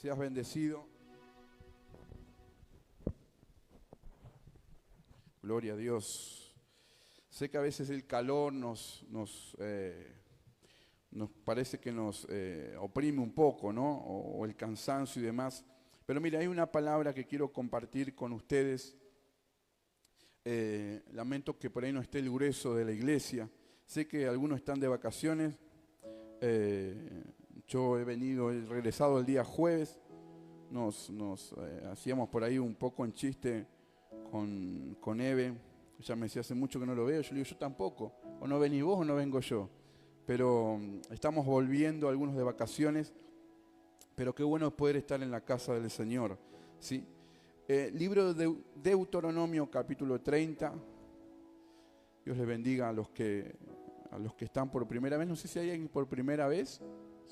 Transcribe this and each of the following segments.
Seas bendecido. Gloria a Dios. Sé que a veces el calor nos parece que nos oprime un poco, ¿no? O el cansancio y demás. Pero mira, hay una palabra que quiero compartir con ustedes. Lamento que por ahí no esté el grueso de la iglesia. Sé que algunos están de vacaciones. Yo he regresado el día jueves. Nos hacíamos por ahí un poco en chiste con Eve. Ella me decía, hace mucho que no lo veo. Yo le digo, yo tampoco. O no venís vos o no vengo yo. Pero estamos volviendo algunos de vacaciones. Pero qué bueno es poder estar en la casa del Señor, ¿sí? Libro de Deuteronomio, capítulo 30. Dios les bendiga a los que están por primera vez. No sé si hay alguien por primera vez,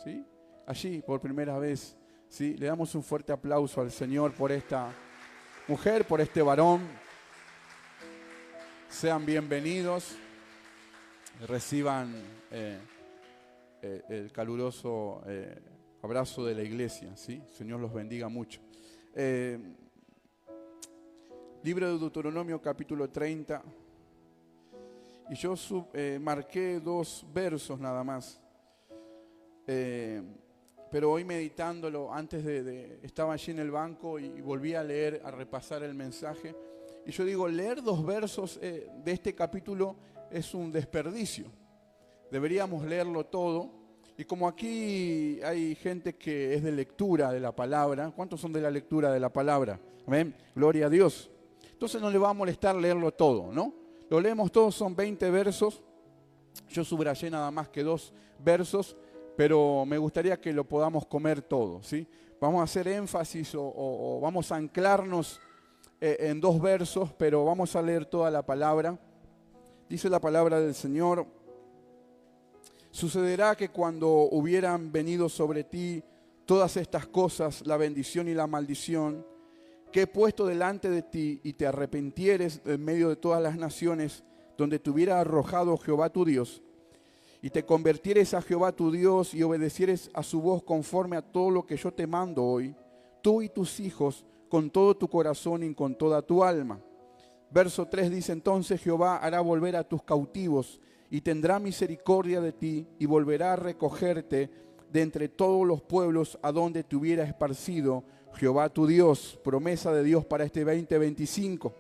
¿sí? Allí, por primera vez, ¿sí? Le damos un fuerte aplauso al Señor por esta mujer, por este varón. Sean bienvenidos. Reciban el caluroso abrazo de la iglesia, ¿sí? El Señor los bendiga mucho. Libro de Deuteronomio, capítulo 30. Y yo marqué 2 versos nada más. Pero hoy meditándolo, estaba allí en el banco y volví a leer, a repasar el mensaje. Y yo digo, leer 2 versos de este capítulo es un desperdicio. Deberíamos leerlo todo. Y como aquí hay gente que es de lectura de la palabra, ¿cuántos son de la lectura de la palabra? Amén, gloria a Dios. Entonces no le va a molestar leerlo todo, ¿no? Lo leemos todos, son 20 versos. Yo subrayé nada más que 2 versos, pero me gustaría que lo podamos comer todo, ¿sí? Vamos a hacer énfasis o vamos a anclarnos en 2 versos, pero vamos a leer toda la palabra. Dice la palabra del Señor: sucederá que cuando hubieran venido sobre ti todas estas cosas, la bendición y la maldición, que he puesto delante de ti, y te arrepentieres en medio de todas las naciones donde te hubiera arrojado Jehová tu Dios, y te convirtieres a Jehová tu Dios y obedecieres a su voz conforme a todo lo que yo te mando hoy, tú y tus hijos, con todo tu corazón y con toda tu alma. Verso 3 dice: entonces Jehová hará volver a tus cautivos y tendrá misericordia de ti y volverá a recogerte de entre todos los pueblos a donde te hubiera esparcido Jehová tu Dios. Promesa de Dios para este 2025.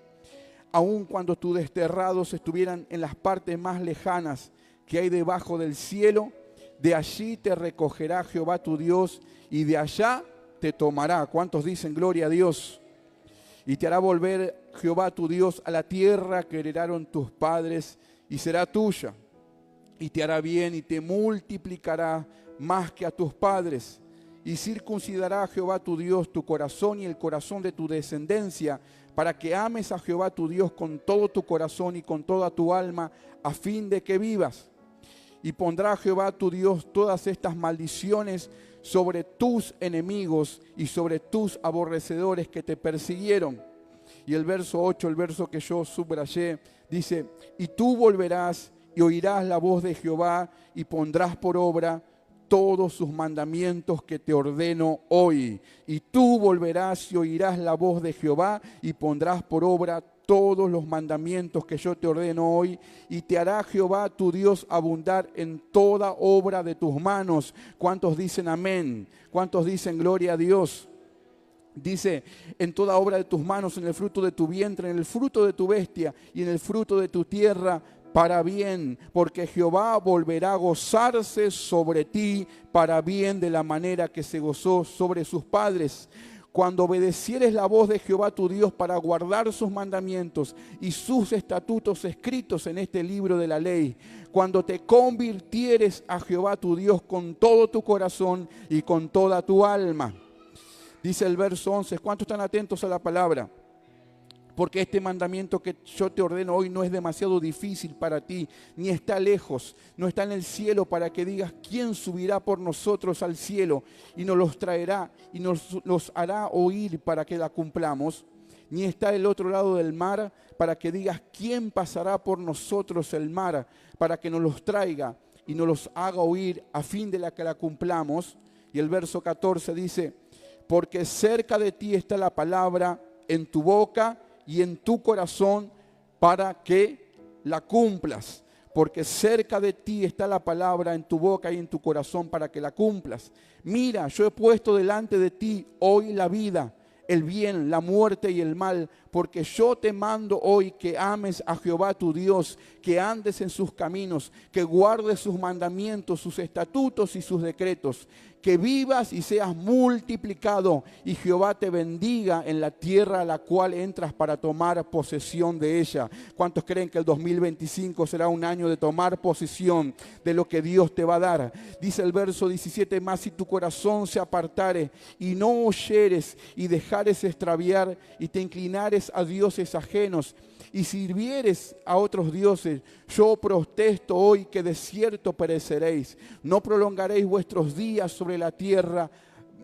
Aun cuando tus desterrados estuvieran en las partes más lejanas que hay debajo del cielo, de allí te recogerá Jehová tu Dios y de allá te tomará. ¿Cuántos dicen gloria a Dios? Y te hará volver Jehová tu Dios a la tierra que heredaron tus padres y será tuya. Y te hará bien y te multiplicará más que a tus padres. Y circuncidará a Jehová tu Dios tu corazón y el corazón de tu descendencia, para que ames a Jehová tu Dios con todo tu corazón y con toda tu alma, a fin de que vivas. Y pondrá Jehová tu Dios todas estas maldiciones sobre tus enemigos y sobre tus aborrecedores que te persiguieron. Y el verso 8, el verso que yo subrayé, dice: y tú volverás y oirás la voz de Jehová y pondrás por obra todos sus mandamientos que te ordeno hoy. Y tú volverás y oirás la voz de Jehová y pondrás por obra todos los mandamientos que yo te ordeno hoy, y te hará Jehová tu Dios abundar en toda obra de tus manos. ¿Cuántos dicen amén? ¿Cuántos dicen gloria a Dios? Dice: en toda obra de tus manos, en el fruto de tu vientre, en el fruto de tu bestia y en el fruto de tu tierra, para bien, porque Jehová volverá a gozarse sobre ti para bien, de la manera que se gozó sobre sus padres. Cuando obedecieres la voz de Jehová tu Dios para guardar sus mandamientos y sus estatutos escritos en este libro de la ley, cuando te convirtieres a Jehová tu Dios con todo tu corazón y con toda tu alma. Dice el verso 11, ¿cuántos están atentos a la palabra? Porque este mandamiento que yo te ordeno hoy no es demasiado difícil para ti, ni está lejos, no está en el cielo, para que digas: ¿quién subirá por nosotros al cielo y nos los traerá y nos los hará oír para que la cumplamos? Ni está del otro lado del mar, para que digas: ¿quién pasará por nosotros el mar para que nos los traiga y nos los haga oír a fin de que la cumplamos? Y el verso 14 dice: porque cerca de ti está la palabra en tu boca y en tu corazón para que la cumplas. Porque cerca de ti está la palabra en tu boca y en tu corazón para que la cumplas. Mira, yo he puesto delante de ti hoy la vida, el bien, la muerte y el mal, porque yo te mando hoy que ames a Jehová tu Dios, que andes en sus caminos, que guardes sus mandamientos, sus estatutos y sus decretos, que vivas y seas multiplicado, y Jehová te bendiga en la tierra a la cual entras para tomar posesión de ella. ¿Cuántos creen que el 2025 será un año de tomar posesión de lo que Dios te va a dar? Dice el verso 17, más si tu corazón se apartare y no oyeres y dejares extraviar y te inclinares a dioses ajenos y sirvieres a otros dioses, yo protesto hoy que de cierto pereceréis. No prolongaréis vuestros días sobre la tierra,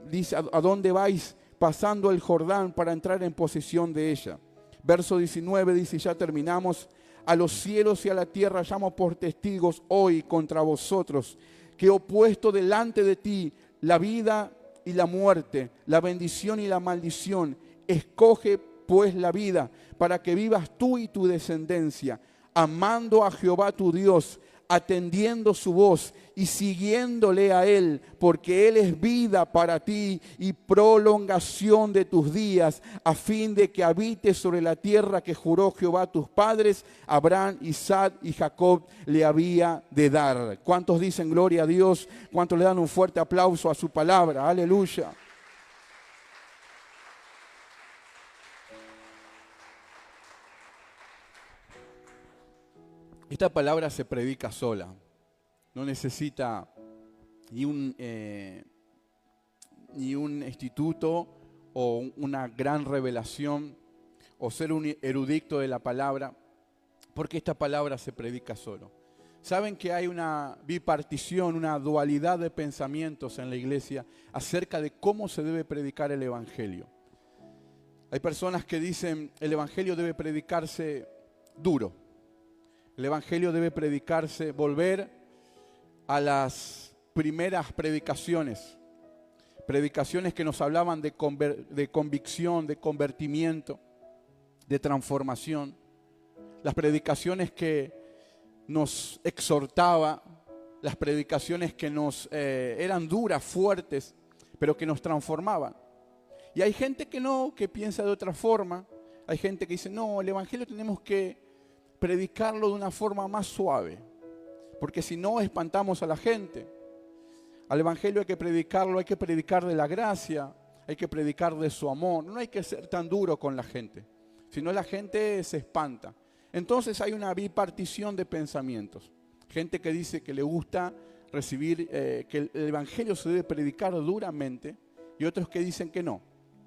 dice, a dónde vais, pasando el Jordán para entrar en posesión de ella. Verso 19 dice, ya terminamos, a los cielos y a la tierra llamo por testigos hoy contra vosotros, que he puesto delante de ti la vida y la muerte, la bendición y la maldición. Escoge pues la vida, para que vivas tú y tu descendencia, amando a Jehová tu Dios, atendiendo su voz y siguiéndole a Él, porque Él es vida para ti y prolongación de tus días, a fin de que habites sobre la tierra que juró Jehová a tus padres, Abraham, Isaac y Jacob le había de dar. ¿Cuántos dicen gloria a Dios? ¿Cuántos le dan un fuerte aplauso a su palabra? Aleluya. Esta palabra se predica sola, no necesita ni un instituto o una gran revelación o ser un erudito de la palabra, porque esta palabra se predica solo. Saben que hay una bipartición, una dualidad de pensamientos en la iglesia acerca de cómo se debe predicar el evangelio. Hay personas que dicen el evangelio debe predicarse duro. El evangelio debe predicarse, volver a las primeras predicaciones. Predicaciones que nos hablaban de convicción, de convertimiento, de transformación. Las predicaciones que nos exhortaba, las predicaciones que nos eran duras, fuertes, pero que nos transformaban. Y hay gente que no, que piensa de otra forma. Hay gente que dice, no, el evangelio tenemos que predicarlo de una forma más suave, porque si no espantamos a la gente. Al evangelio hay que predicarlo, hay que predicar de la gracia, hay que predicar de su amor. No hay que ser tan duro con la gente, si no la gente se espanta. Entonces hay una bipartición de pensamientos. Gente que dice que le gusta recibir, que el evangelio se debe predicar duramente, y otros que dicen que no.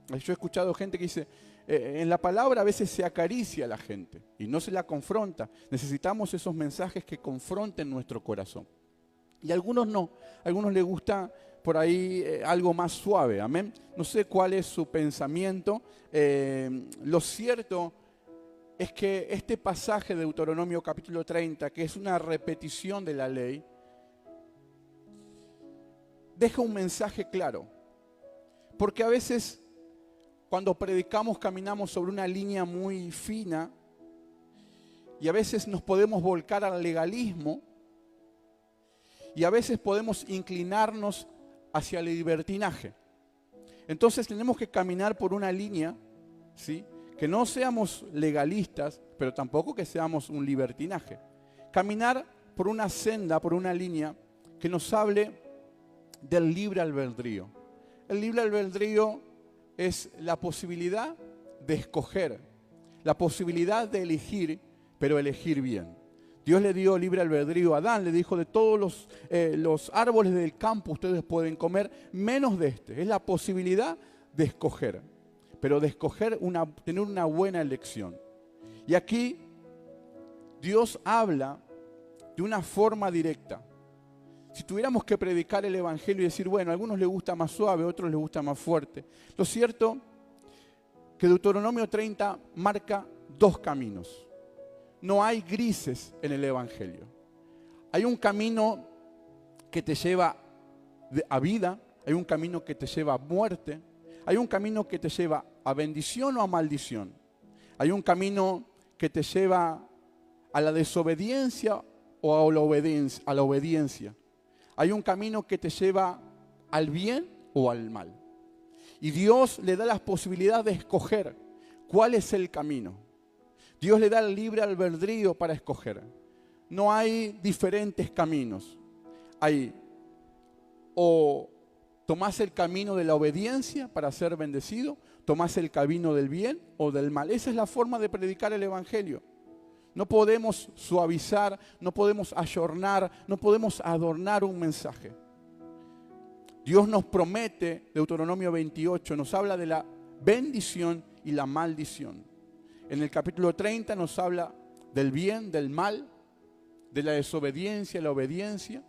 Yo he escuchado gente que dice, en la palabra a veces se acaricia a la gente y no se la confronta. Necesitamos esos mensajes que confronten nuestro corazón. Y a algunos no, a algunos les gusta por ahí algo más suave, amén. No sé cuál es su pensamiento. Lo cierto es que este pasaje de Deuteronomio capítulo 30, que es una repetición de la ley, deja un mensaje claro. Porque a veces cuando predicamos caminamos sobre una línea muy fina y a veces nos podemos volcar al legalismo y a veces podemos inclinarnos hacia el libertinaje. Entonces tenemos que caminar por una línea, ¿sí?, que no seamos legalistas, pero tampoco que seamos un libertinaje. Caminar por una senda, por una línea que nos hable del libre albedrío. El libre albedrío es la posibilidad de escoger, la posibilidad de elegir, pero elegir bien. Dios le dio libre albedrío a Adán, le dijo de todos los árboles del campo ustedes pueden comer, menos de este. Es la posibilidad de escoger, pero de escoger tener una buena elección. Y aquí Dios habla de una forma directa. Si tuviéramos que predicar el evangelio y decir, bueno, a algunos les gusta más suave, a otros les gusta más fuerte. Lo cierto que Deuteronomio 30 marca dos caminos. No hay grises en el evangelio. Hay un camino que te lleva a vida, hay un camino que te lleva a muerte, Hay un camino que te lleva a bendición o a maldición. Hay un camino que te lleva a la desobediencia o a la obediencia. Hay un camino que te lleva al bien o al mal. Y Dios le da la posibilidad de escoger cuál es el camino. Dios le da el libre albedrío para escoger. No hay diferentes caminos. Hay o tomás el camino de la obediencia para ser bendecido, tomás el camino del bien o del mal. Esa es la forma de predicar el Evangelio. No podemos suavizar, no podemos ayornar, no podemos adornar un mensaje. Dios nos promete, Deuteronomio 28, nos habla de la bendición y la maldición. En el capítulo 30 nos habla del bien, del mal, de la desobediencia, la obediencia,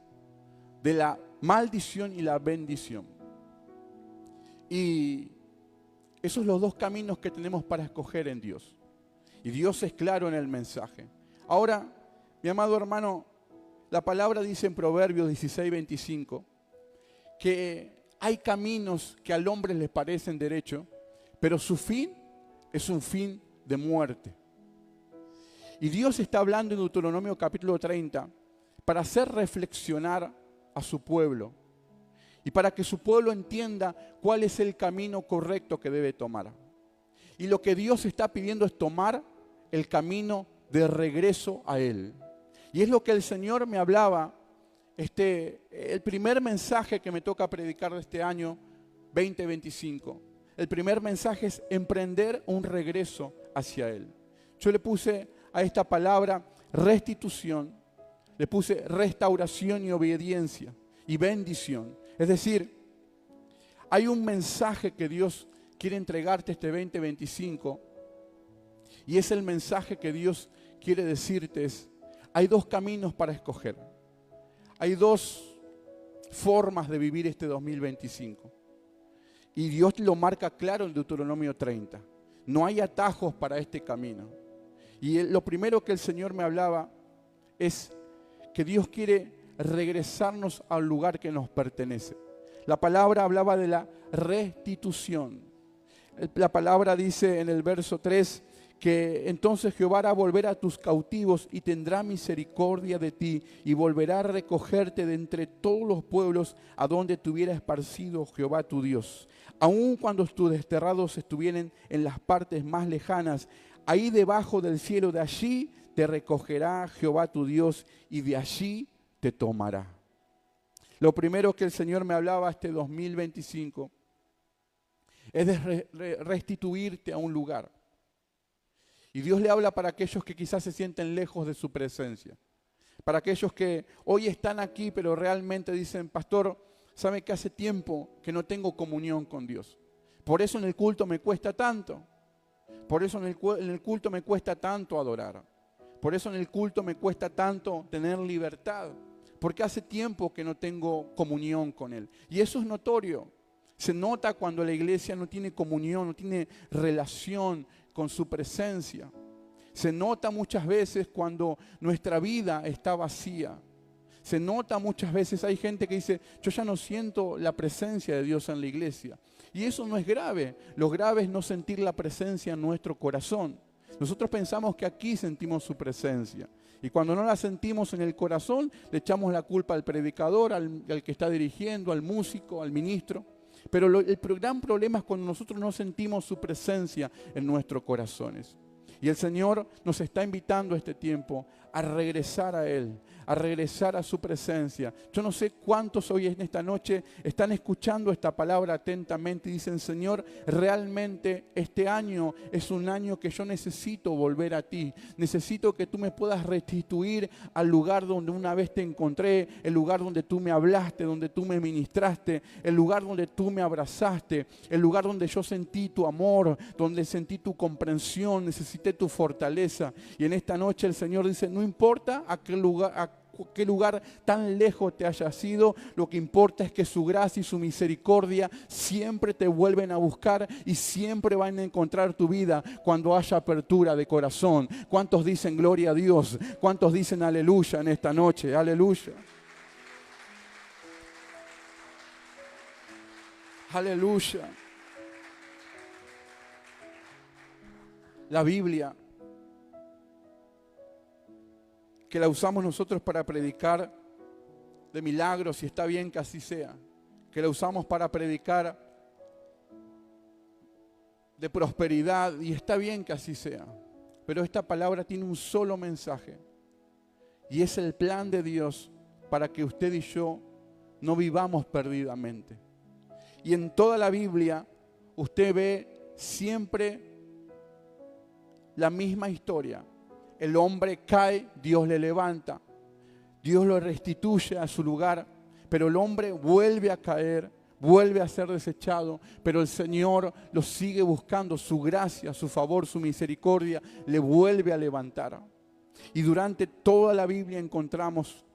de la maldición y la bendición. Y esos son los dos caminos que tenemos para escoger en Dios. Y Dios es claro en el mensaje. Ahora, mi amado hermano, la palabra dice en Proverbios 16:25 que hay caminos que al hombre les parecen derecho, pero su fin es un fin de muerte. Y Dios está hablando en Deuteronomio capítulo 30 para hacer reflexionar a su pueblo y para que su pueblo entienda cuál es el camino correcto que debe tomar. Y lo que Dios está pidiendo es tomar el camino de regreso a Él. Y es lo que el Señor me hablaba, el primer mensaje que me toca predicar de este año 2025. El primer mensaje es emprender un regreso hacia Él. Yo le puse a esta palabra restitución, le puse restauración y obediencia y bendición. Es decir, hay un mensaje que Dios quiere entregarte este 2025 y es el mensaje que Dios quiere decirte es, hay dos caminos para escoger. Hay dos formas de vivir este 2025. Y Dios lo marca claro en Deuteronomio 30. No hay atajos para este camino. Y lo primero que el Señor me hablaba es que Dios quiere regresarnos al lugar que nos pertenece. La palabra hablaba de la restitución. La palabra dice en el verso 3 que entonces Jehová hará volver a tus cautivos y tendrá misericordia de ti y volverá a recogerte de entre todos los pueblos a donde te hubiera esparcido Jehová tu Dios. Aun cuando tus desterrados estuvieran en las partes más lejanas, ahí debajo del cielo, de allí te recogerá Jehová tu Dios y de allí te tomará. Lo primero que el Señor me hablaba este 2025 es de restituirte a un lugar. Y Dios le habla para aquellos que quizás se sienten lejos de su presencia. Para aquellos que hoy están aquí, pero realmente dicen, pastor, ¿sabe que hace tiempo que no tengo comunión con Dios? Por eso en el culto me cuesta tanto. Por eso en el culto me cuesta tanto adorar. Por eso en el culto me cuesta tanto tener libertad. Porque hace tiempo que no tengo comunión con Él. Y eso es notorio. Se nota cuando la iglesia no tiene comunión, no tiene relación con su presencia. Se nota muchas veces cuando nuestra vida está vacía. Se nota muchas veces, hay gente que dice, yo ya no siento la presencia de Dios en la iglesia. Y eso no es grave. Lo grave es no sentir la presencia en nuestro corazón. Nosotros pensamos que aquí sentimos su presencia. Y cuando no la sentimos en el corazón, le echamos la culpa al predicador, al que está dirigiendo, al músico, al ministro. Pero el gran problema es cuando nosotros no sentimos su presencia en nuestros corazones. Y el Señor nos está invitando a este tiempo a regresar a Él, a regresar a su presencia. Yo no sé cuántos hoy en esta noche están escuchando esta palabra atentamente y dicen, Señor, realmente este año es un año que yo necesito volver a ti. Necesito que tú me puedas restituir al lugar donde una vez te encontré, el lugar donde tú me hablaste, donde tú me ministraste, el lugar donde tú me abrazaste, el lugar donde yo sentí tu amor, donde sentí tu comprensión, necesité tu fortaleza. Y en esta noche el Señor dice, no importa a qué lugar tan lejos te hayas ido, lo que importa es que su gracia y su misericordia siempre te vuelven a buscar y siempre van a encontrar tu vida cuando haya apertura de corazón. ¿Cuántos dicen gloria a Dios? ¿Cuántos dicen aleluya en esta noche? Aleluya. Aleluya. La Biblia, que la usamos nosotros para predicar de milagros, y está bien que así sea, que la usamos para predicar de prosperidad, y está bien que así sea, pero esta palabra tiene un solo mensaje, y es el plan de Dios para que usted y yo no vivamos perdidamente. Y en toda la Biblia usted ve siempre la misma historia. El hombre cae, Dios le levanta, Dios lo restituye a su lugar, pero el hombre vuelve a caer, vuelve a ser desechado, pero el Señor lo sigue buscando, su gracia, su favor, su misericordia, le vuelve a levantar. Y durante toda la Biblia encontramos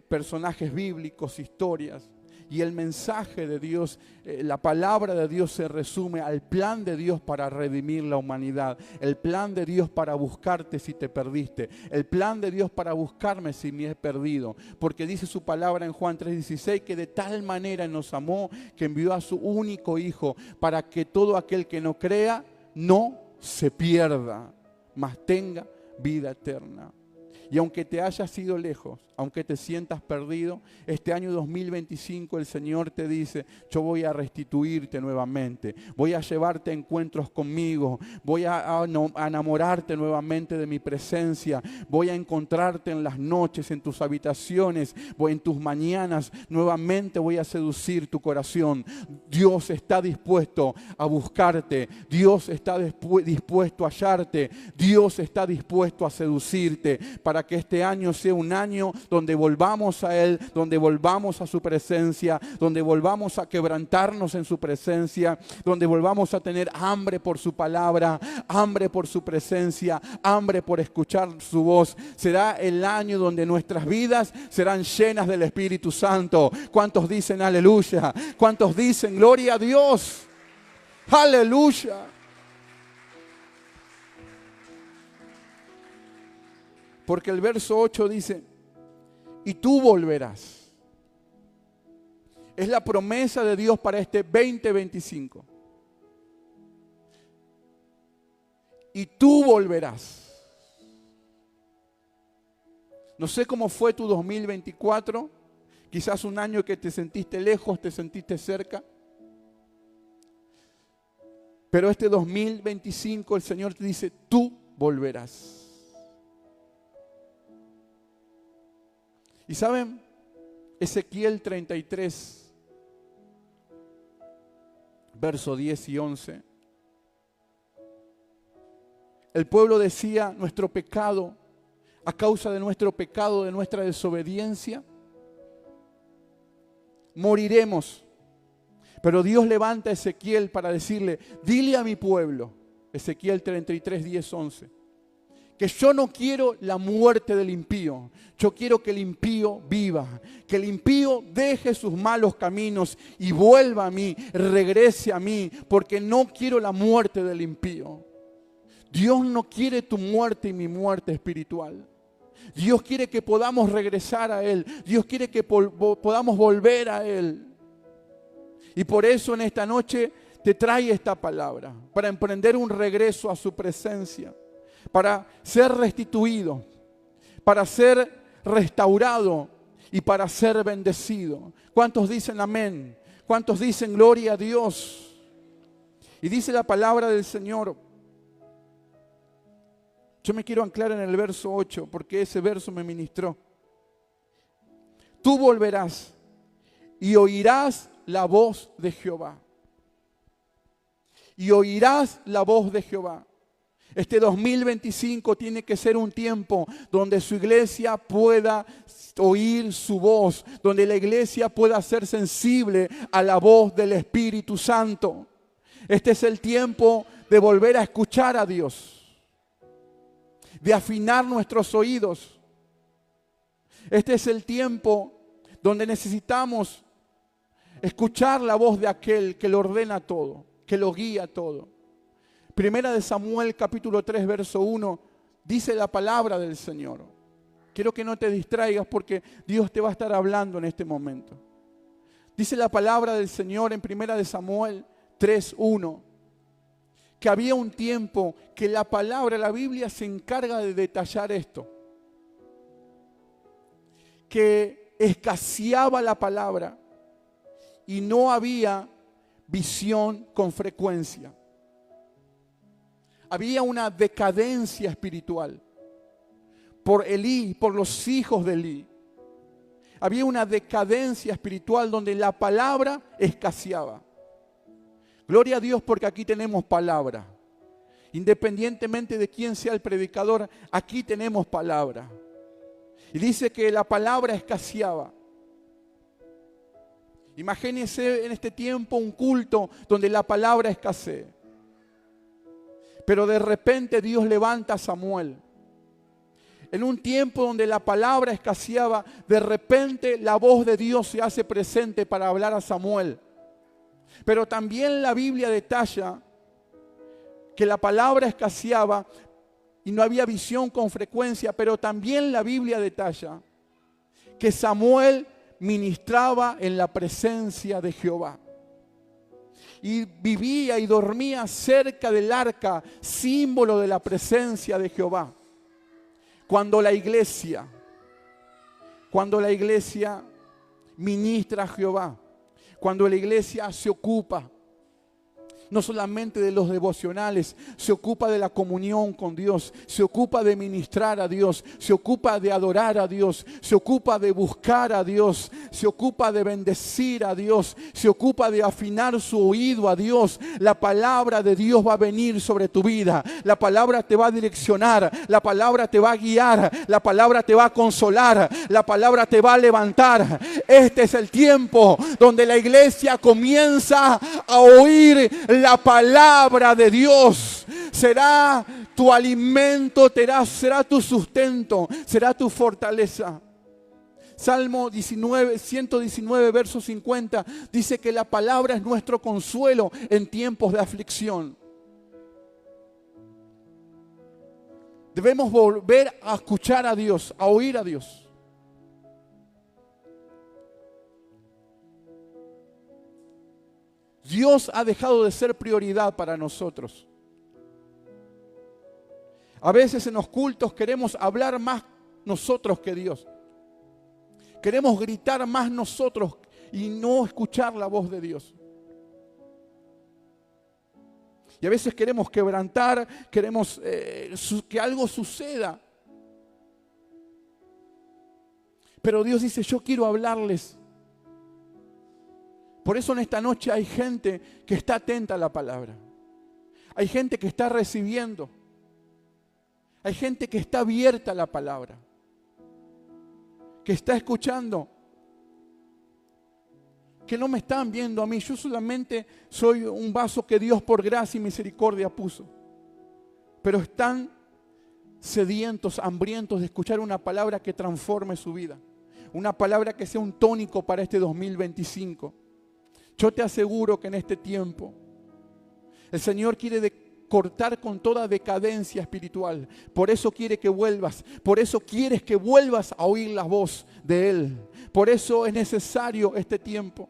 personajes bíblicos, historias, y el mensaje de Dios, la palabra de Dios se resume al plan de Dios para redimir la humanidad, el plan de Dios para buscarte si te perdiste, el plan de Dios para buscarme si me he perdido, porque dice su palabra en Juan 3:16 que de tal manera nos amó que envió a su único Hijo para que todo aquel que no crea no se pierda, mas tenga vida eterna. Y aunque te hayas ido lejos, aunque te sientas perdido, este año 2025 el Señor te dice: yo voy a restituirte nuevamente, voy a llevarte a encuentros conmigo, voy a enamorarte nuevamente de mi presencia, voy a encontrarte en las noches, en tus habitaciones, en tus mañanas, nuevamente voy a seducir tu corazón. Dios está dispuesto a buscarte, Dios está dispuesto a hallarte, Dios está dispuesto a seducirte, para que este año sea un año donde volvamos a Él, donde volvamos a su presencia, donde volvamos a quebrantarnos en su presencia, donde volvamos a tener hambre por su palabra, hambre por su presencia, hambre por escuchar su voz. Será el año donde nuestras vidas serán llenas del Espíritu Santo. ¿Cuántos dicen aleluya? ¿Cuántos dicen gloria a Dios? Aleluya. Porque el verso 8 dice: y tú volverás. Es la promesa de Dios para este 2025. Y tú volverás. No sé cómo fue tu 2024. Quizás un año que te sentiste lejos, te sentiste cerca. Pero este 2025 el Señor te dice: tú volverás. Y saben, Ezequiel 33, verso 10 y 11. El pueblo decía: nuestro pecado, a causa de nuestro pecado, de nuestra desobediencia, moriremos. Pero Dios levanta a Ezequiel para decirle: dile a mi pueblo, Ezequiel 33, 10, 11, que yo no quiero la muerte del impío, yo quiero que el impío viva, que el impío deje sus malos caminos y vuelva a mí, regrese a mí, porque no quiero la muerte del impío. Dios no quiere tu muerte y mi muerte espiritual. Dios quiere que podamos regresar a Él, Dios quiere que podamos volver a Él. Y por eso en esta noche te trae esta palabra, para emprender un regreso a su presencia, para ser restituido, para ser restaurado y para ser bendecido. ¿Cuántos dicen amén? ¿Cuántos dicen gloria a Dios? Y dice la palabra del Señor. Yo me quiero anclar en el verso 8 porque ese verso me ministró. Tú volverás y oirás la voz de Jehová. Y oirás la voz de Jehová. Este 2025 tiene que ser un tiempo donde su iglesia pueda oír su voz, donde la iglesia pueda ser sensible a la voz del Espíritu Santo. Este es el tiempo de volver a escuchar a Dios, de afinar nuestros oídos. Este es el tiempo donde necesitamos escuchar la voz de aquel que lo ordena todo, que lo guía todo. Primera de Samuel capítulo 3 verso 1 dice la palabra del Señor. Quiero que no te distraigas porque Dios te va a estar hablando en este momento. Dice la palabra del Señor en Primera de Samuel 3:1 que había un tiempo que la palabra, la Biblia se encarga de detallar esto, que escaseaba la palabra y no había visión con frecuencia. Había una decadencia espiritual por Elí, por los hijos de Elí. Había una decadencia espiritual donde la palabra escaseaba. Gloria a Dios porque aquí tenemos palabra. Independientemente de quién sea el predicador, aquí tenemos palabra. Y dice que la palabra escaseaba. Imagínense en este tiempo un culto donde la palabra escasee. Pero de repente Dios levanta a Samuel. En un tiempo donde la palabra escaseaba, de repente la voz de Dios se hace presente para hablar a Samuel. Pero también la Biblia detalla que la palabra escaseaba y no había visión con frecuencia, pero también la Biblia detalla que Samuel ministraba en la presencia de Jehová. Y vivía y dormía cerca del arca, símbolo de la presencia de Jehová. Cuando la iglesia ministra a Jehová, cuando la iglesia se ocupa no solamente de los devocionales, se ocupa de la comunión con Dios, se ocupa de ministrar a Dios, se ocupa de adorar a Dios, se ocupa de buscar a Dios, se ocupa de bendecir a Dios, se ocupa de afinar su oído a Dios. La palabra de Dios va a venir sobre tu vida, la palabra te va a direccionar, la palabra te va a guiar, la palabra te va a consolar, la palabra te va a levantar. Este es el tiempo donde la iglesia comienza a oír la palabra de Dios. Será tu alimento, será tu sustento, será tu fortaleza. Salmo 119, verso 50, dice que la palabra es nuestro consuelo en tiempos de aflicción. Debemos volver a escuchar a Dios, a oír a Dios. Dios ha dejado de ser prioridad para nosotros. A veces en los cultos queremos hablar más nosotros que Dios. Queremos gritar más nosotros y no escuchar la voz de Dios. Y a veces queremos quebrantar, queremos que algo suceda. Pero Dios dice, yo quiero hablarles. Por eso en esta noche hay gente que está atenta a la palabra. Hay gente que está recibiendo. Hay gente que está abierta a la palabra. Que está escuchando. Que no me están viendo a mí. Yo solamente soy un vaso que Dios por gracia y misericordia puso. Pero están sedientos, hambrientos de escuchar una palabra que transforme su vida. Una palabra que sea un tónico para este 2025. Yo te aseguro que en este tiempo el Señor quiere cortar con toda decadencia espiritual. Por eso quiere que vuelvas. Por eso quieres que vuelvas a oír la voz de Él. Por eso es necesario este tiempo.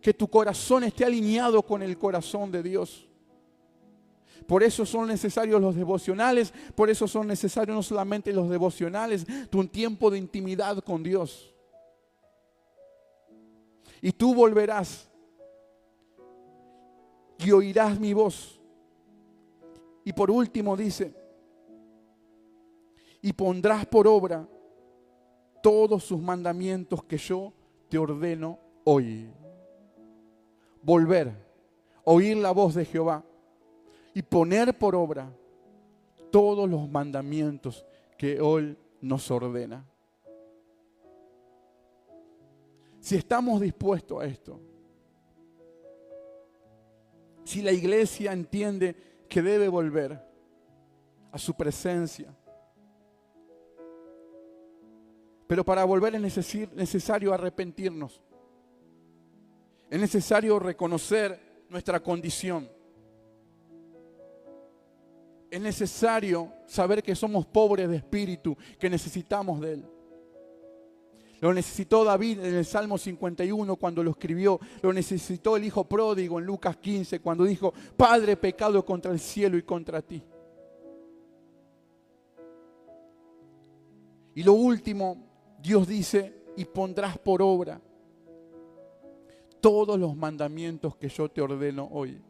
Que tu corazón esté alineado con el corazón de Dios. Por eso son necesarios los devocionales. Por eso son necesarios no solamente los devocionales, un tiempo de intimidad con Dios. Y tú volverás y oirás mi voz. Y por último dice, y pondrás por obra todos sus mandamientos que yo te ordeno hoy. Volver, oír la voz de Jehová y poner por obra todos los mandamientos que Él nos ordena. Si estamos dispuestos a esto, si la iglesia entiende que debe volver a su presencia, pero para volver es necesario arrepentirnos, es necesario reconocer nuestra condición, es necesario saber que somos pobres de espíritu, que necesitamos de Él. Lo necesitó David en el Salmo 51 cuando lo escribió. Lo necesitó el hijo pródigo en Lucas 15 cuando dijo: Padre, he pecado contra el cielo y contra ti. Y lo último, Dios dice: y pondrás por obra todos los mandamientos que yo te ordeno hoy.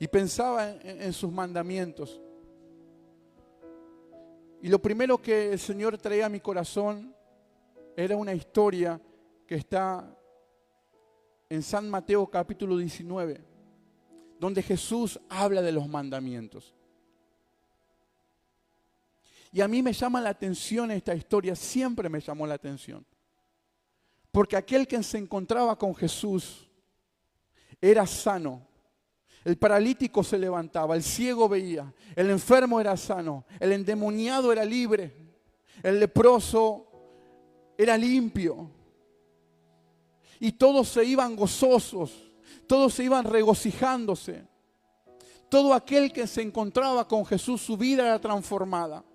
Y pensaba en sus mandamientos. Y lo primero que el Señor traía a mi corazón era una historia que está en San Mateo capítulo 19, donde Jesús habla de los mandamientos. Y a mí me llama la atención esta historia, siempre me llamó la atención. Porque aquel que se encontraba con Jesús era sano. El paralítico se levantaba, el ciego veía, el enfermo era sano, el endemoniado era libre, el leproso era limpio. Y todos se iban gozosos, todos se iban regocijándose. Todo aquel que se encontraba con Jesús, su vida era transformada.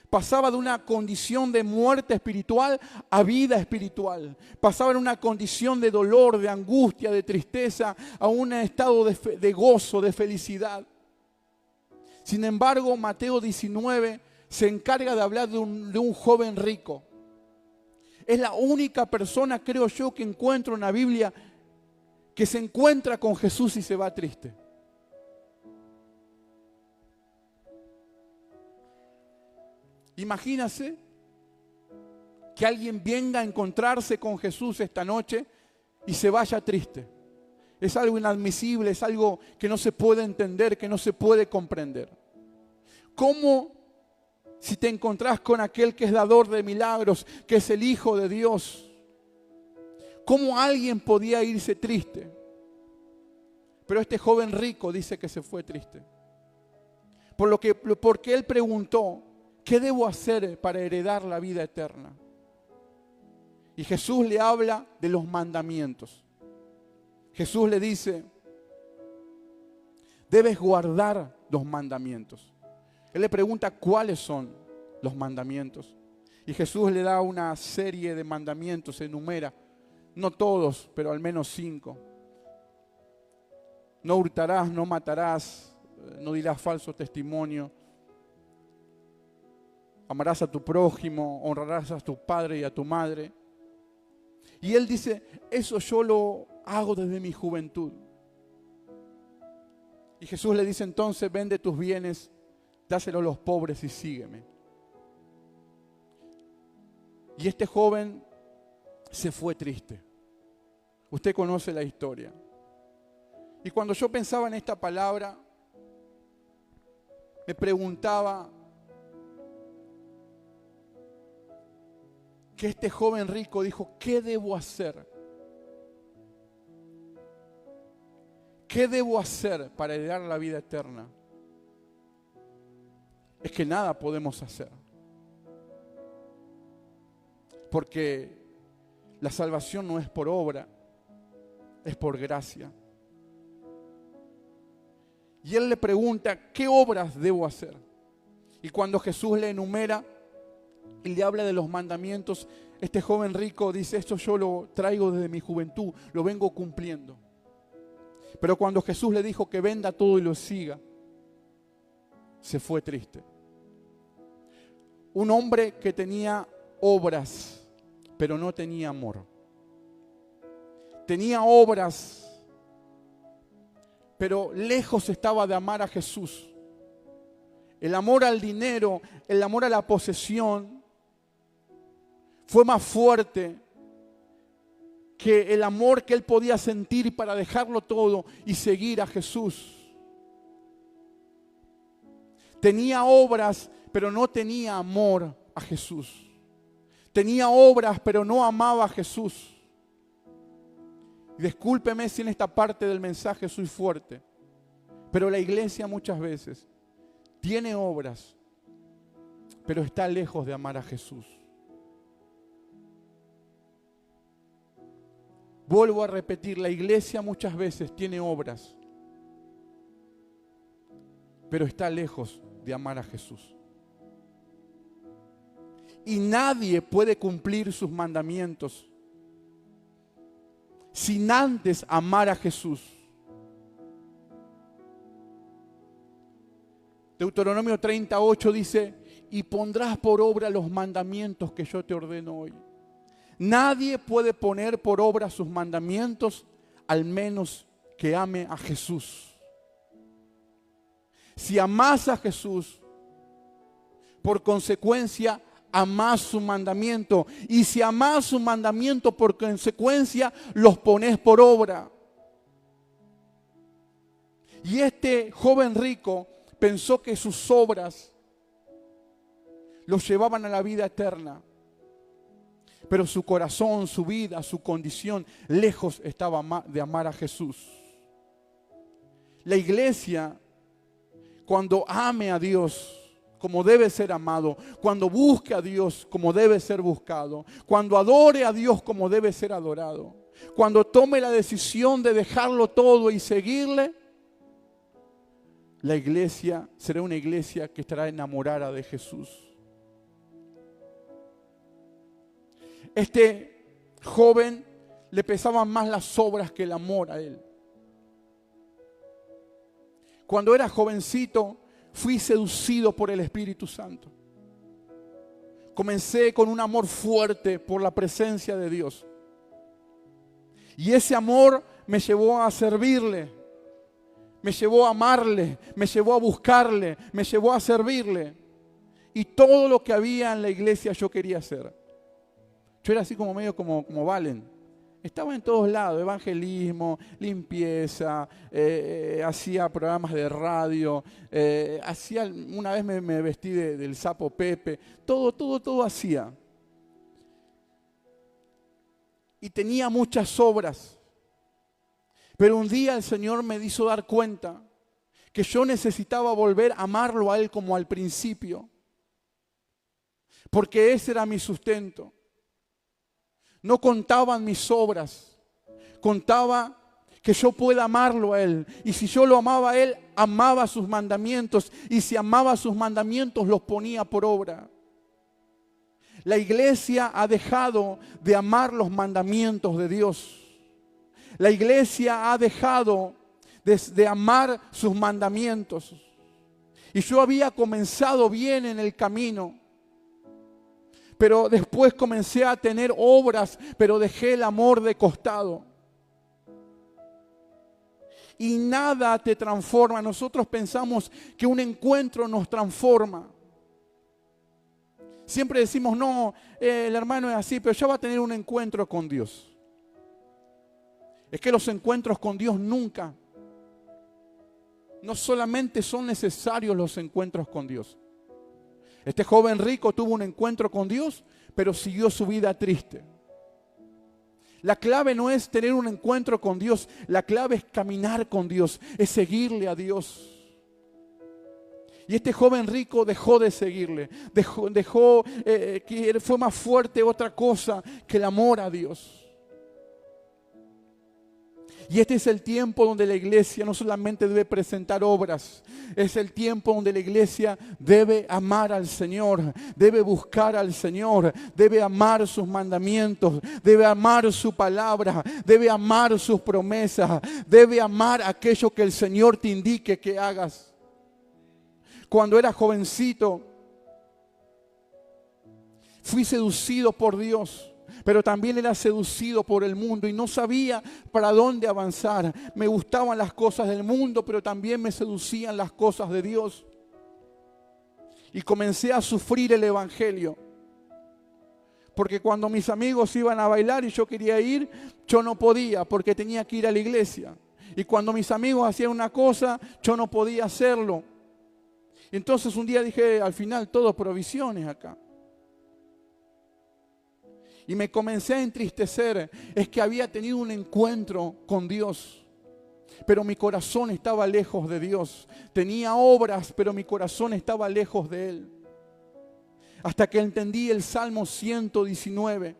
Pasaba de una condición de muerte espiritual a vida espiritual. Pasaba de una condición de dolor, de angustia, de tristeza, a un estado de gozo, de felicidad. Sin embargo, Mateo 19 se encarga de hablar de un joven rico. Es la única persona, creo yo, que encuentro en la Biblia que se encuentra con Jesús y se va triste. Imagínase que alguien venga a encontrarse con Jesús esta noche y se vaya triste. Es algo inadmisible, es algo que no se puede entender, que no se puede comprender. ¿Cómo, si te encontrás con aquel que es dador de milagros, que es el Hijo de Dios, cómo alguien podía irse triste? Pero este joven rico dice que se fue triste. Porque él preguntó: ¿qué debo hacer para heredar la vida eterna? Y Jesús le habla de los mandamientos. Jesús le dice: debes guardar los mandamientos. Él le pregunta cuáles son los mandamientos. Y Jesús le da una serie de mandamientos, enumera. No todos, pero al menos 5. No hurtarás, no matarás, no dirás falso testimonio. Amarás a tu prójimo, honrarás a tu padre y a tu madre. Y él dice: eso yo lo hago desde mi juventud. Y Jesús le dice entonces: vende tus bienes, dáselo a los pobres y sígueme. Y este joven se fue triste. Usted conoce la historia. Y cuando yo pensaba en esta palabra, me preguntaba que este joven rico dijo: ¿qué debo hacer? ¿Qué debo hacer para heredar la vida eterna? Es que nada podemos hacer. Porque la salvación no es por obra, es por gracia. Y él le pregunta: ¿qué obras debo hacer? Y cuando Jesús le enumera y le habla de los mandamientos, este joven rico dice: esto yo lo traigo desde mi juventud, lo vengo cumpliendo. Pero cuando Jesús le dijo que venda todo y lo siga, se fue triste. Un hombre que tenía obras, pero no tenía amor. Tenía obras, pero lejos estaba de amar a Jesús. El amor al dinero, el amor a la posesión, fue más fuerte que el amor que él podía sentir para dejarlo todo y seguir a Jesús. Tenía obras, pero no tenía amor a Jesús. Tenía obras, pero no amaba a Jesús. Y discúlpeme si en esta parte del mensaje soy fuerte, pero la iglesia muchas veces tiene obras, pero está lejos de amar a Jesús. Vuelvo a repetir, la iglesia muchas veces tiene obras, pero está lejos de amar a Jesús. Y nadie puede cumplir sus mandamientos sin antes amar a Jesús. Deuteronomio 38 dice, y pondrás por obra los mandamientos que yo te ordeno hoy. Nadie puede poner por obra sus mandamientos al menos que ame a Jesús. Si amás a Jesús, por consecuencia, amás su mandamiento. Y si amás su mandamiento, por consecuencia, los ponés por obra. Y este joven rico pensó que sus obras los llevaban a la vida eterna. Pero su corazón, su vida, su condición, lejos estaba de amar a Jesús. La iglesia, cuando ame a Dios como debe ser amado, cuando busque a Dios como debe ser buscado, cuando adore a Dios como debe ser adorado, cuando tome la decisión de dejarlo todo y seguirle, la iglesia será una iglesia que estará enamorada de Jesús. Este joven le pesaban más las obras que el amor a él. Cuando era jovencito, fui seducido por el Espíritu Santo. Comencé con un amor fuerte por la presencia de Dios. Y ese amor me llevó a servirle, me llevó a amarle, me llevó a buscarle, me llevó a servirle. Y todo lo que había en la iglesia yo quería hacer. Yo era así como medio como Valen. Estaba en todos lados, evangelismo, limpieza, hacía programas de radio, una vez me vestí del sapo Pepe, todo hacía. Y tenía muchas obras. Pero un día el Señor me hizo dar cuenta que yo necesitaba volver a amarlo a Él como al principio. Porque ese era mi sustento. No contaban mis obras, contaba que yo pueda amarlo a Él. Y si yo lo amaba a Él, amaba sus mandamientos. Y si amaba sus mandamientos, los ponía por obra. La iglesia ha dejado de amar los mandamientos de Dios. La iglesia ha dejado de amar sus mandamientos. Y yo había comenzado bien en el camino. Pero después comencé a tener obras, pero dejé el amor de costado. Y nada te transforma. Nosotros pensamos que un encuentro nos transforma. Siempre decimos, no, el hermano es así, pero ya va a tener un encuentro con Dios. Es que los encuentros con Dios nunca, no solamente son necesarios los encuentros con Dios. Este joven rico tuvo un encuentro con Dios, pero siguió su vida triste. La clave no es tener un encuentro con Dios, la clave es caminar con Dios, es seguirle a Dios. Y este joven rico dejó de seguirle, dejó que fue más fuerte otra cosa que el amor a Dios. Y este es el tiempo donde la iglesia no solamente debe presentar obras, es el tiempo donde la iglesia debe amar al Señor, debe buscar al Señor, debe amar sus mandamientos, debe amar su palabra, debe amar sus promesas, debe amar aquello que el Señor te indique que hagas. Cuando era jovencito, fui seducido por Dios. Pero también era seducido por el mundo y no sabía para dónde avanzar. Me gustaban las cosas del mundo, pero también me seducían las cosas de Dios. Y comencé a sufrir el evangelio. Porque cuando mis amigos iban a bailar y yo quería ir, yo no podía porque tenía que ir a la iglesia. Y cuando mis amigos hacían una cosa, yo no podía hacerlo. Entonces un día dije, al final todo provisiones acá. Y me comencé a entristecer, es que había tenido un encuentro con Dios, pero mi corazón estaba lejos de Dios. Tenía obras, pero mi corazón estaba lejos de Él. Hasta que entendí el Salmo 119.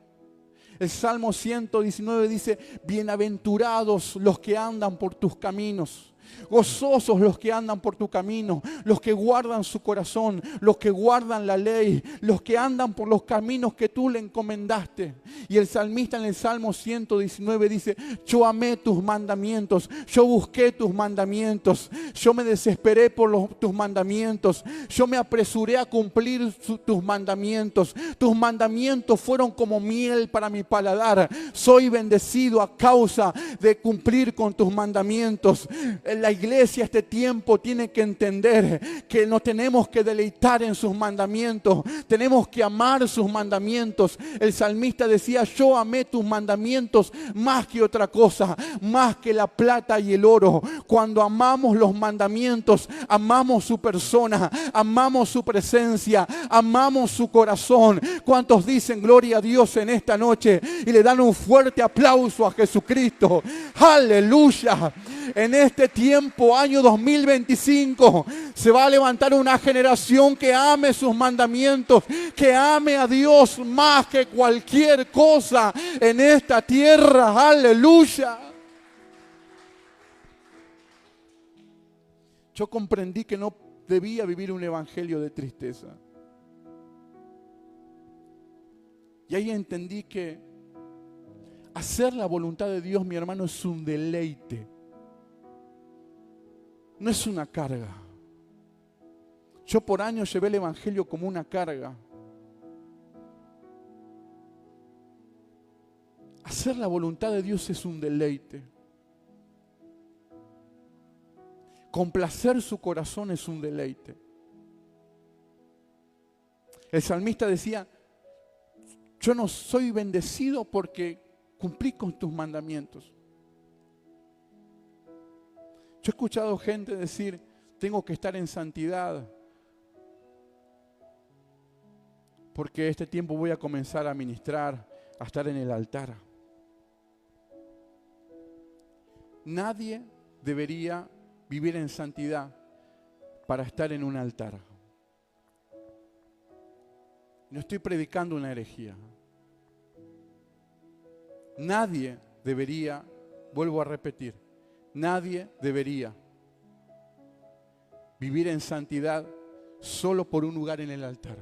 El Salmo 119 dice, bienaventurados los que andan por tus caminos. Gozosos los que andan por tu camino, los que guardan su corazón, los que guardan la ley, los que andan por los caminos que tú le encomendaste. Y el salmista en el Salmo 119 dice: yo amé tus mandamientos, yo busqué tus mandamientos, yo me desesperé por tus mandamientos, yo me apresuré a cumplir tus mandamientos. Tus mandamientos fueron como miel para mi paladar. Soy bendecido a causa de cumplir con tus mandamientos. La iglesia este tiempo tiene que entender que nos tenemos que deleitar en sus mandamientos, tenemos que amar sus mandamientos. El salmista decía: yo amé tus mandamientos más que otra cosa, más que la plata y el oro. Cuando amamos los mandamientos, amamos su persona, amamos su presencia, amamos su corazón. ¿Cuántos dicen gloria a Dios en esta noche y le dan un fuerte aplauso a Jesucristo? Aleluya. En este tiempo, año 2025, se va a levantar una generación que ame sus mandamientos, que ame a Dios más que cualquier cosa en esta tierra. Aleluya. Yo comprendí que no debía vivir un evangelio de tristeza. Y ahí entendí que hacer la voluntad de Dios, mi hermano, es un deleite. No es una carga. Yo por años llevé el evangelio como una carga. Hacer la voluntad de Dios es un deleite. Complacer su corazón es un deleite. El salmista decía: yo no soy bendecido porque cumplí con tus mandamientos. Yo he escuchado gente decir: tengo que estar en santidad porque este tiempo voy a comenzar a ministrar, a estar en el altar. Nadie debería vivir en santidad para estar en un altar. No estoy predicando una herejía. Nadie debería, vuelvo a repetir, nadie debería vivir en santidad solo por un lugar en el altar.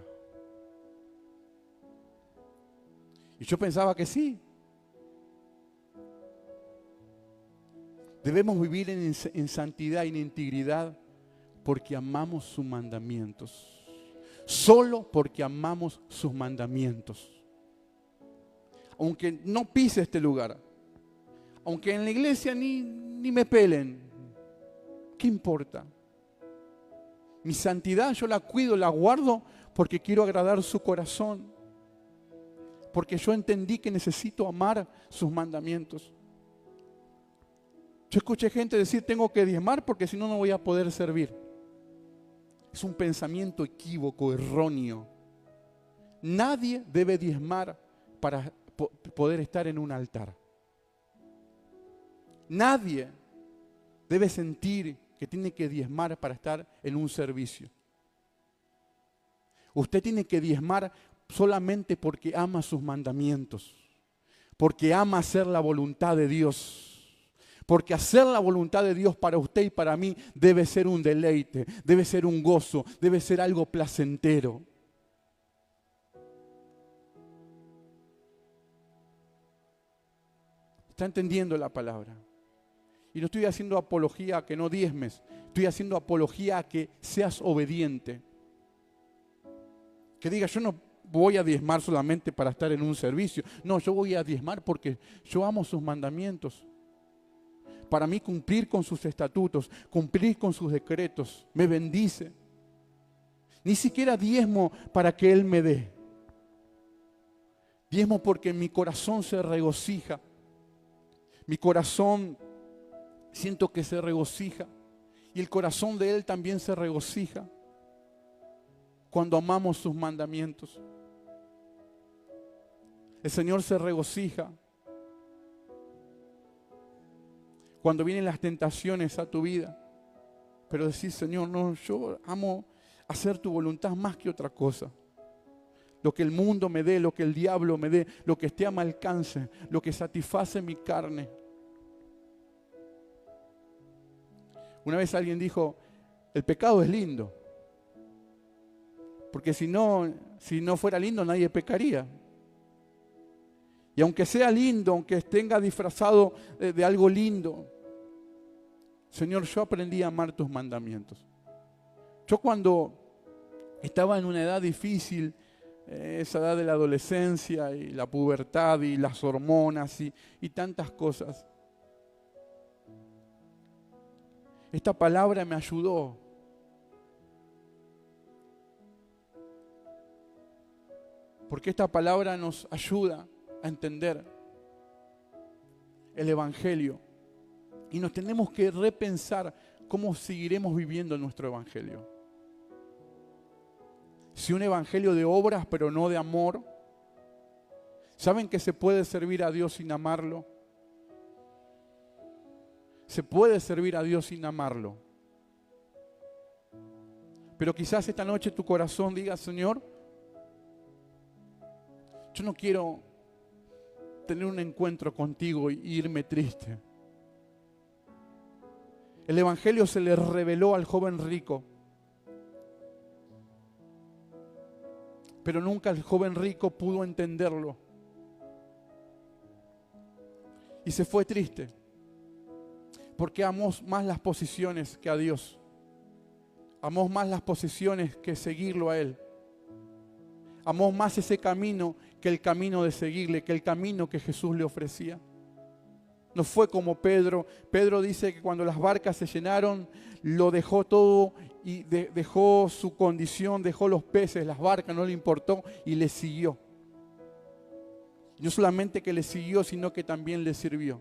Y yo pensaba que sí. Debemos vivir en santidad y en integridad porque amamos sus mandamientos. Solo porque amamos sus mandamientos. Aunque no pise este lugar, aunque en la iglesia ni me pelen, ¿qué importa? Mi santidad yo la cuido, la guardo porque quiero agradar su corazón. Porque yo entendí que necesito amar sus mandamientos. Yo escuché gente decir: tengo que diezmar porque si no, no voy a poder servir. Es un pensamiento equívoco, erróneo. Nadie debe diezmar para poder estar en un altar. Nadie debe sentir que tiene que diezmar para estar en un servicio. Usted tiene que diezmar solamente porque ama sus mandamientos, porque ama hacer la voluntad de Dios. Porque hacer la voluntad de Dios para usted y para mí debe ser un deleite, debe ser un gozo, debe ser algo placentero. ¿Está entendiendo la palabra? Y no estoy haciendo apología a que no diezmes, estoy haciendo apología a que seas obediente. Que digas: yo no voy a diezmar solamente para estar en un servicio. No, yo voy a diezmar porque yo amo sus mandamientos. Para mí cumplir con sus estatutos, cumplir con sus decretos, me bendice. Ni siquiera diezmo para que Él me dé. Diezmo porque mi corazón se regocija. Mi corazón siento que se regocija. Y el corazón de Él también se regocija cuando amamos sus mandamientos. El Señor se regocija cuando vienen las tentaciones a tu vida, pero decís: Señor, no, yo amo hacer tu voluntad más que otra cosa. Lo que el mundo me dé, lo que el diablo me dé, lo que esté a mi alcance, lo que satisface mi carne. Una vez alguien dijo, el pecado es lindo. Porque si no fuera lindo, nadie pecaría. Y aunque sea lindo, aunque tenga disfrazado de algo lindo, Señor, yo aprendí a amar tus mandamientos. Yo cuando estaba en una edad difícil, esa edad de la adolescencia y la pubertad y las hormonas y tantas cosas, esta palabra me ayudó. Porque esta palabra nos ayuda a entender el Evangelio. Y nos tenemos que repensar cómo seguiremos viviendo nuestro Evangelio. Si un Evangelio de obras pero no de amor, ¿saben que se puede servir a Dios sin amarlo? Se puede servir a Dios sin amarlo. Pero quizás esta noche tu corazón diga, Señor, yo no quiero tener un encuentro contigo y irme triste. El Evangelio se le reveló al joven rico, pero nunca el joven rico pudo entenderlo. Y se fue triste, porque amó más las posiciones que a Dios. Amó más las posiciones que seguirlo a Él. Amó más ese camino que el camino de seguirle, que el camino que Jesús le ofrecía. No fue como Pedro. Pedro dice que cuando las barcas se llenaron, lo dejó todo y dejó su condición, dejó los peces, las barcas, no le importó y le siguió. No solamente que le siguió, sino que también le sirvió.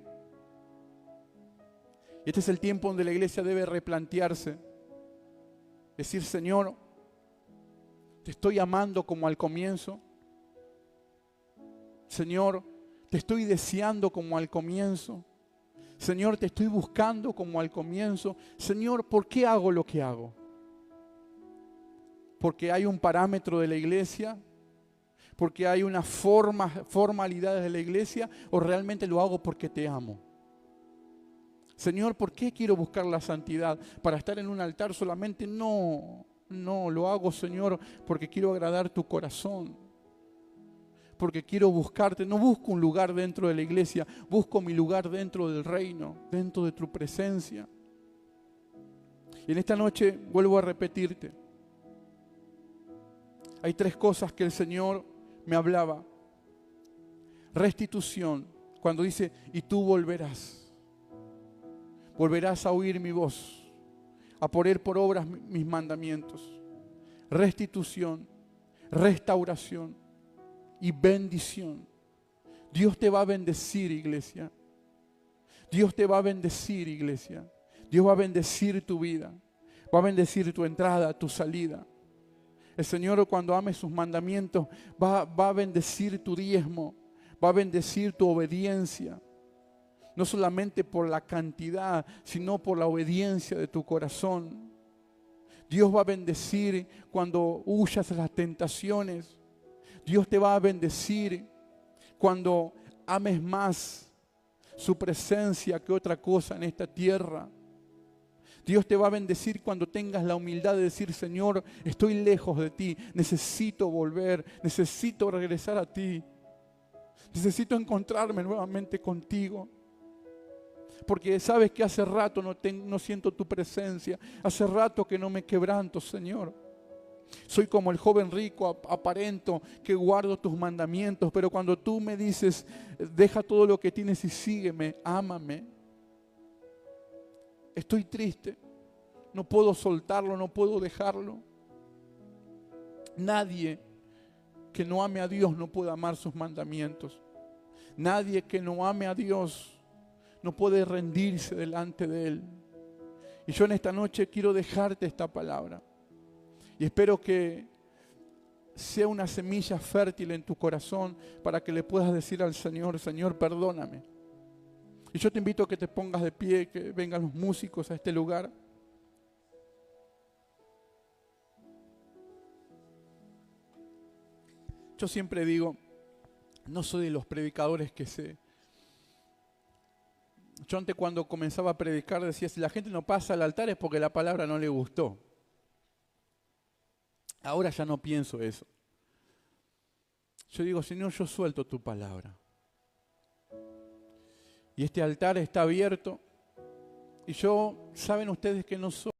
Y este es el tiempo donde la iglesia debe replantearse. Decir, Señor, te estoy amando como al comienzo. Señor, te estoy deseando como al comienzo. Señor, te estoy buscando como al comienzo. Señor, ¿por qué hago lo que hago? ¿Porque hay un parámetro de la iglesia? ¿Porque hay una formalidad de la iglesia? ¿O realmente lo hago porque te amo? Señor, ¿por qué quiero buscar la santidad? ¿Para estar en un altar solamente? No, lo hago, Señor, porque quiero agradar tu corazón. Porque quiero buscarte. No busco un lugar dentro de la iglesia, busco mi lugar dentro del reino, dentro de tu presencia. Y en esta noche vuelvo a repetirte. Hay 3 cosas que el Señor me hablaba. Restitución, cuando dice, y tú volverás. Volverás a oír mi voz, a poner por obras mis mandamientos. Restitución, restauración y bendición. Dios te va a bendecir, iglesia. Dios te va a bendecir, iglesia. Dios va a bendecir tu vida. Va a bendecir tu entrada, tu salida. El Señor, cuando ame sus mandamientos, va a bendecir tu diezmo. Va a bendecir tu obediencia. No solamente por la cantidad, sino por la obediencia de tu corazón. Dios va a bendecir cuando huyas de las tentaciones. Dios te va a bendecir cuando ames más su presencia que otra cosa en esta tierra. Dios te va a bendecir cuando tengas la humildad de decir, Señor, estoy lejos de ti, necesito volver, necesito regresar a ti. Necesito encontrarme nuevamente contigo. Porque sabes que hace rato no siento tu presencia. Hace rato que no me quebranto, Señor. Soy como el joven rico, aparento que guardo tus mandamientos. Pero cuando tú me dices, deja todo lo que tienes y sígueme, ámame. Estoy triste. No puedo soltarlo, no puedo dejarlo. Nadie que no ame a Dios no puede amar sus mandamientos. Nadie que no ame a Dios no puede rendirse delante de Él. Y yo en esta noche quiero dejarte esta palabra. Y espero que sea una semilla fértil en tu corazón para que le puedas decir al Señor, Señor, perdóname. Y yo te invito a que te pongas de pie, que vengan los músicos a este lugar. Yo siempre digo, no soy de los predicadores que se Yo antes cuando comenzaba a predicar decía, si la gente no pasa al altar es porque la palabra no le gustó. Ahora ya no pienso eso. Yo digo, Señor, yo suelto tu palabra. Y este altar está abierto. Y yo, saben ustedes que no soy